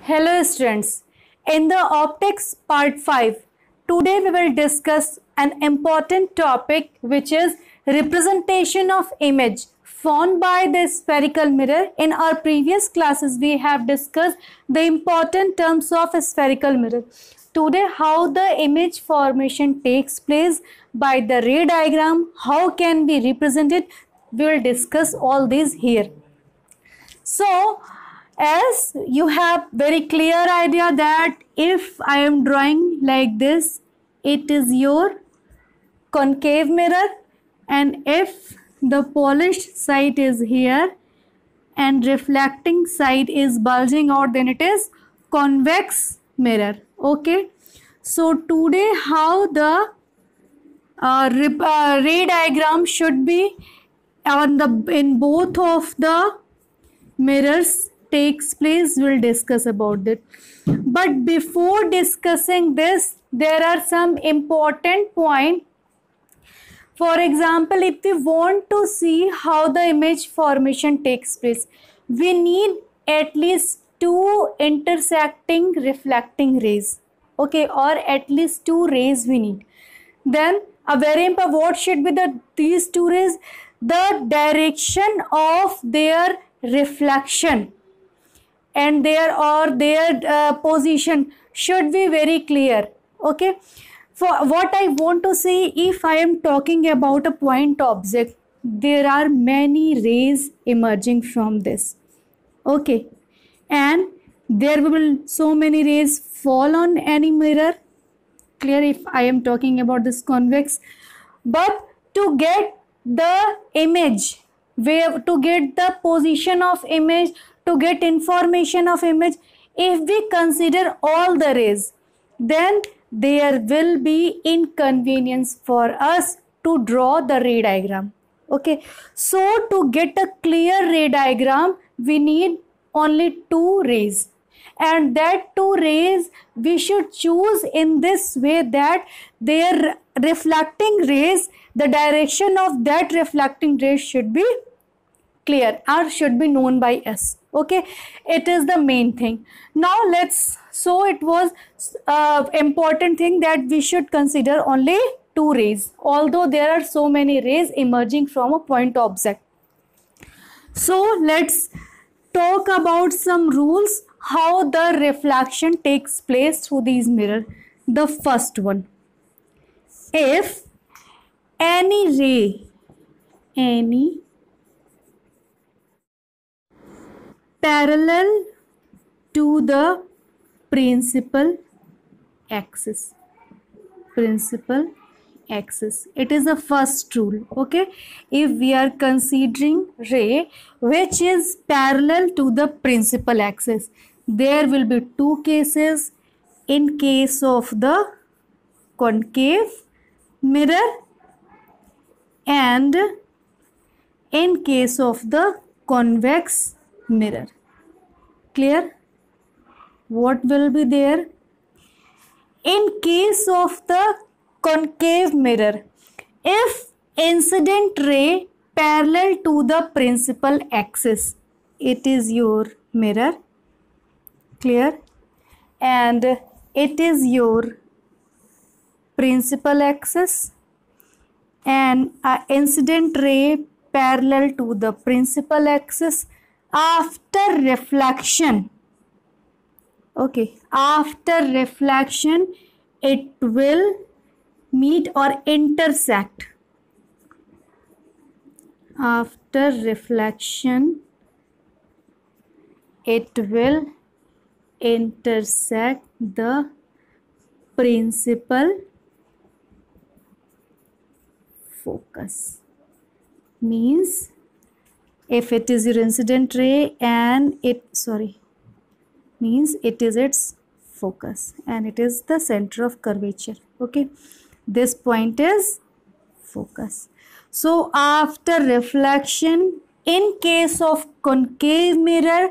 Hello students, in the optics part 5, today we will discuss an important topic which is representation of image formed by the spherical mirror. In our previous classes we have discussed the important terms of a spherical mirror. Today how the image formation takes place by the ray diagram, how can be represented, we will discuss all these here. So, as you have very clear idea that if I am drawing like this, it is your concave mirror, and if the polished side is here and reflecting side is bulging out, then it is convex mirror. Okay. So today how the ray diagram should be in both of the mirrors takes place, we'll discuss about it. But before discussing this, there are some important points. For example, if we want to see how the image formation takes place, we need at least two intersecting reflecting rays, okay, or at least two rays we need. Then a very important, what should be these two rays? The direction of their reflection and their position should be very clear. Okay, for what I want to say, if I am talking about a point object, there are many rays emerging from this. Okay, and there will so many rays fall on any mirror. Clear if I am talking about this convex. But to get the image, to get the position of image, to get information of image, if we consider all the rays, then there will be inconvenience for us to draw the ray diagram. Okay, so to get a clear ray diagram, we need only two rays, and that two rays we should choose in this way that their reflecting rays, the direction of that reflecting ray should be clear or should be known by us. Okay, it is the main thing. Now so it was important thing that we should consider only two rays, although there are so many rays emerging from a point object. So let's talk about some rules how the reflection takes place through these mirrors. The first one, if any ray, parallel to the principal axis, it is the first rule. Okay, if we are considering ray which is parallel to the principal axis, there will be two cases. In case of the concave mirror and in case of the convex mirror. Clear? What will be there? In case of the concave mirror, if incident ray parallel to the principal axis, it is your mirror. Clear? And it is your principal axis, and incident ray parallel to the principal axis. After reflection, okay, after reflection it will meet or intersect. After reflection it will intersect the principal focus. Means if it is your incident ray and means it is its focus and it is the center of curvature. Okay, this point is focus. So after reflection, in case of concave mirror,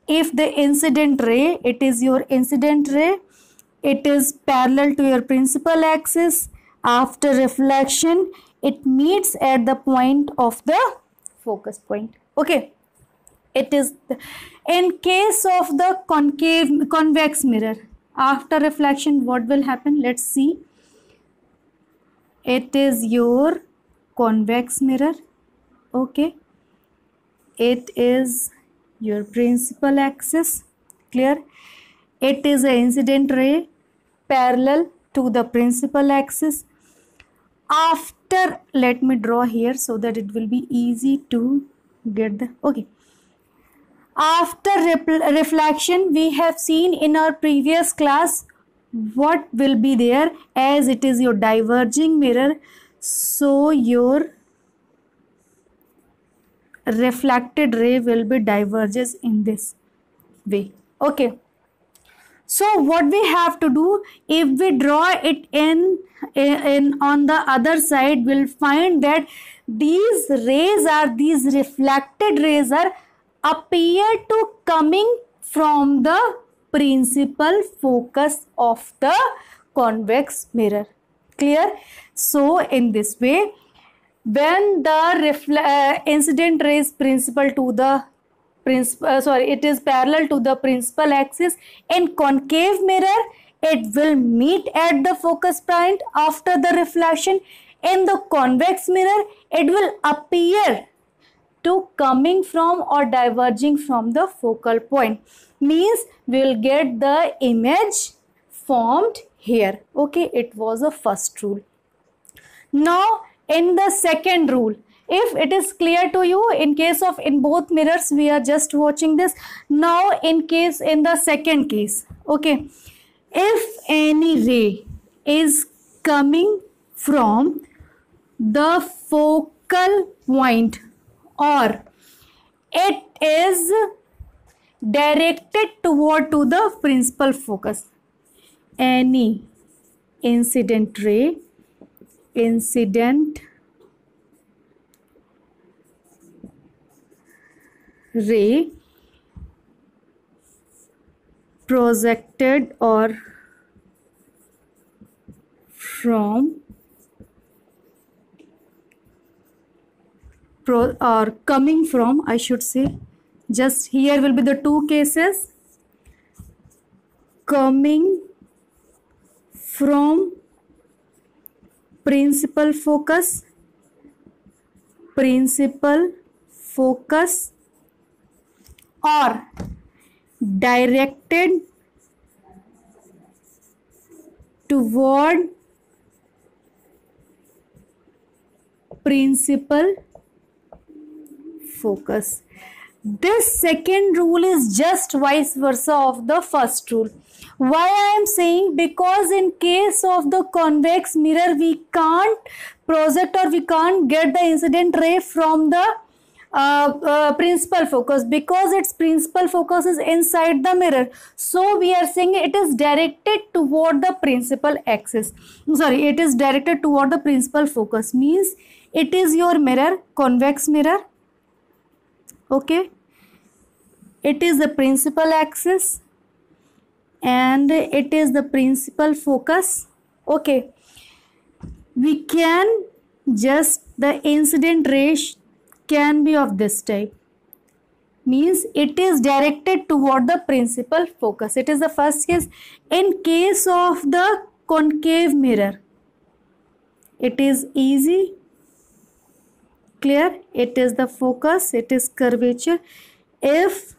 if the incident ray, it is your incident ray, it is parallel to your principal axis, after reflection it meets at the point of the focus point. Okay, It is in case of the convex mirror, after reflection what will happen? Let's see. It is your convex mirror. Okay, it is your principal axis. Clear? It is an incident ray parallel to the principal axis. After, let me draw here so that it will be easy to get the, okay. After reflection, we have seen in our previous class what will be there, as it is your diverging mirror, so your reflected ray will be diverges in this way. Okay, so what we have to do, if we draw it in on the other side, we'll find that these reflected rays are appear to coming from the principal focus of the convex mirror. Clear? So in this way, when the incident ray is principal to the it is parallel to the principal axis, in concave mirror it will meet at the focus point after the reflection. In the convex mirror it will appear to coming from or diverging from the focal point, means we will get the image formed here. Okay, it was the first rule. Now in the second rule, if it is clear to you, in case of in both mirrors we are just watching this. Now in the second case, okay, if any ray is coming from the focal point or it is directed toward to the principal focus, any incident ray projected or coming from, I should say, just here will be the two cases, coming from principal focus or directed toward principal focus. This second rule is just vice versa of the first rule. Why I am saying? Because in case of the convex mirror we can't project or we can't get the incident ray from the principal focus, because its principal focus is inside the mirror. So we are saying it is directed toward the principal axis. Sorry, it is directed toward the principal focus, means it is your mirror, convex mirror. Okay, it is the principal axis and it is the principal focus. Okay, we can just, the incident ray can be of this type, means it is directed toward the principal focus. It is the first case. In case of the concave mirror, it is easy. Clear? It is the focus, it is curvature. If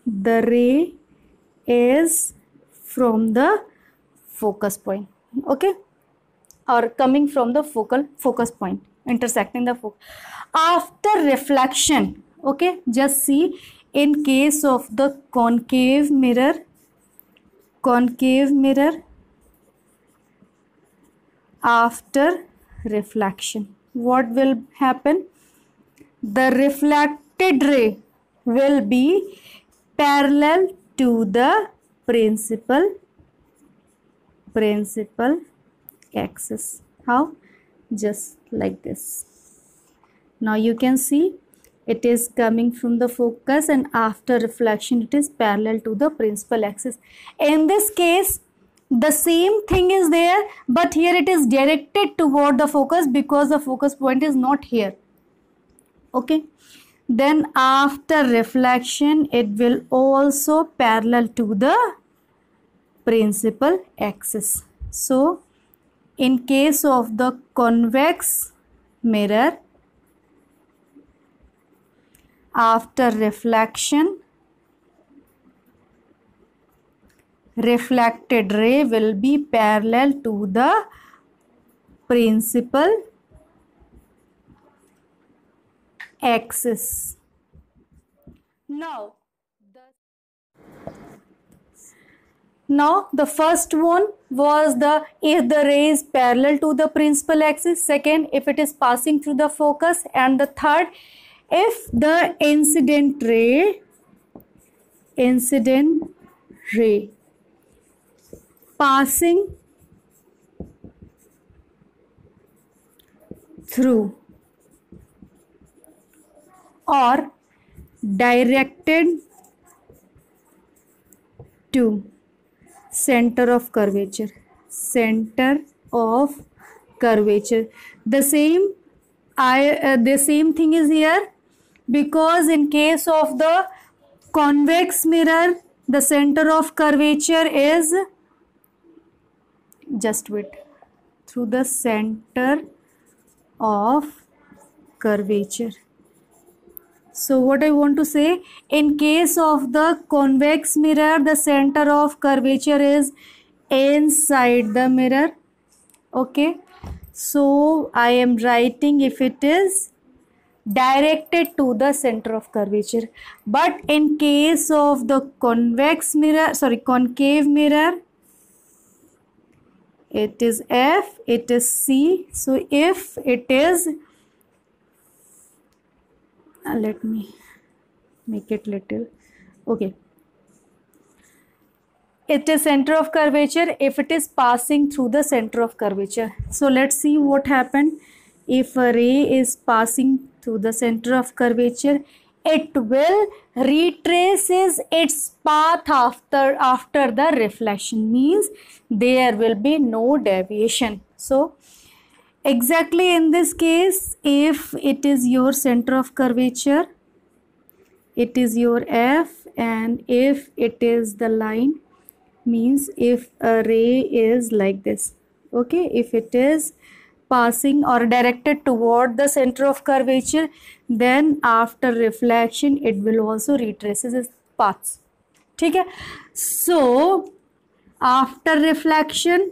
the ray is from the focus point, okay, or coming from the focus point, intersecting the focus. After reflection, okay, just see, in case of the concave mirror, after reflection, what will happen? The reflected ray will be parallel to the principal axis. How? Just like this. Now you can see it is coming from the focus and after reflection it is parallel to the principal axis. In this case the same thing is there, but here it is directed toward the focus because the focus point is not here. Okay, then after reflection it will also parallel to the principal axis. So in case of the convex mirror, after reflection, reflected ray will be parallel to the principal axis. Now the first one was if the ray is parallel to the principal axis, second if it is passing through the focus, and the third if the incident ray passing through or directed to center of curvature. The same thing is here, because in case of the convex mirror the center of curvature is through the center of curvature. So what I want to say, in case of the convex mirror the center of curvature is inside the mirror. Okay, so I am writing if it is directed to the center of curvature. But in case of the concave mirror, it is F, it is C. So if it is, let me make it little, okay, it is center of curvature if it is passing through the center of curvature. So let's see what happened. If a ray is passing through the center of curvature, it will retraces its path after the reflection, means there will be no deviation. So exactly in this case, if it is your center of curvature, it is your F, and if it is the line, means if a ray is like this, okay, if it is passing or directed toward the center of curvature, then after reflection it will also retraces its paths. Okay, so after reflection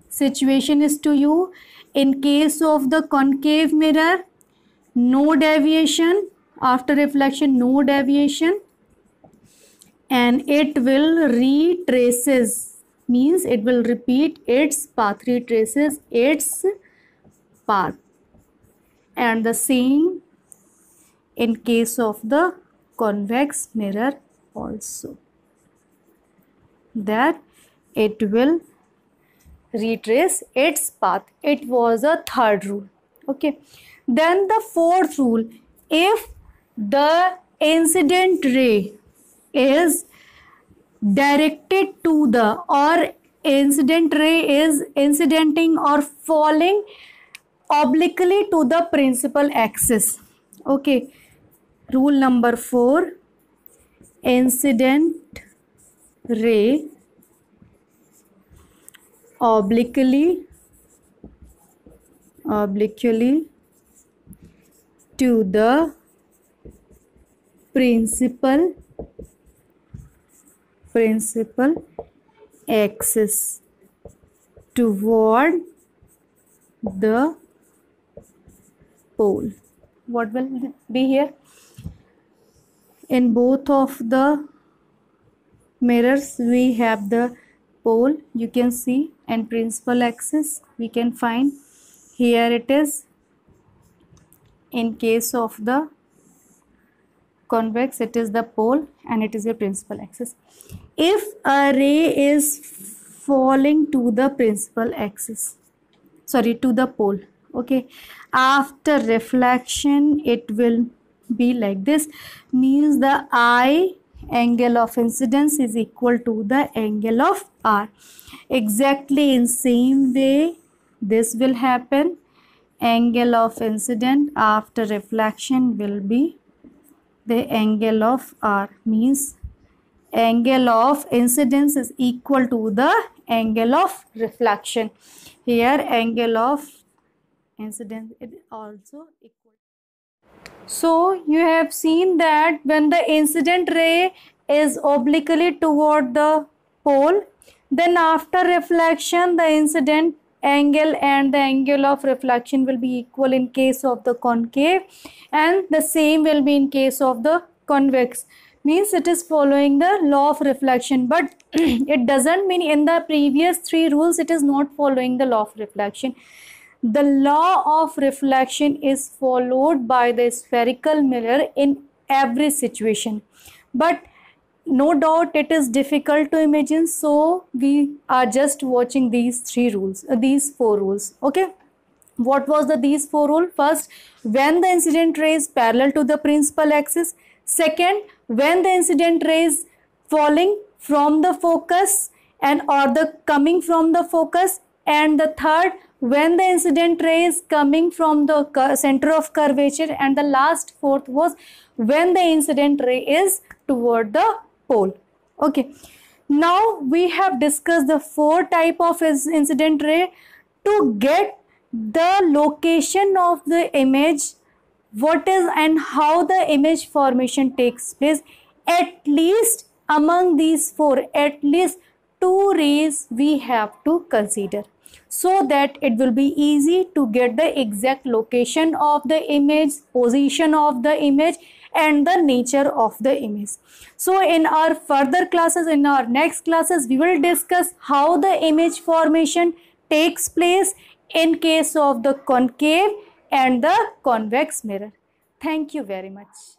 situation is to you, in case of the concave mirror, no deviation, after reflection no deviation, and it will retraces, means it will repeat its path, retraces its path. And the same in case of the convex mirror also, that it will retrace its path. It was a third rule. Okay, then the fourth rule, if the incident ray is directed to the, or incident ray is incidenting or falling obliquely to the principal axis. Okay, rule number 4, incident ray obliquely to the principal axis toward the pole. What will be here? In both of the mirrors we have the pole, you can see, and principal axis we can find. Here it is in case of the convex, it is the pole and it is a principal axis. If a ray is falling to the principal axis, sorry, to the pole, okay, after reflection it will be like this, means the I angle of incidence is equal to the angle of R. Exactly in same way this will happen. Angle of incident after reflection will be the angle of R, means angle of incidence is equal to the angle of reflection. Here angle of incidence is also equal. So you have seen that when the incident ray is obliquely toward the pole, then after reflection the incident angle and the angle of reflection will be equal in case of the concave, and the same will be in case of the convex. Means it is following the law of reflection, but it doesn't mean in the previous three rules it is not following the law of reflection. The law of reflection is followed by the spherical mirror in every situation, but no doubt it is difficult to imagine, so we are just watching these these four rules. Okay, what was these four rules? First, when the incident ray is parallel to the principal axis. Second, when the incident ray is falling from the focus and or the coming from the focus. And the third, when the incident ray is coming from the center of curvature. And the last fourth was when the incident ray is toward the pole. Okay, now we have discussed the four type of incident ray. To get the location of the image, what is and how the image formation takes place, at least among these four, at least two rays we have to consider, so that it will be easy to get the exact location of the image, position of the image, and the nature of the image. So in our further classes, in our next classes, we will discuss how the image formation takes place in case of the concave and the convex mirror. Thank you very much.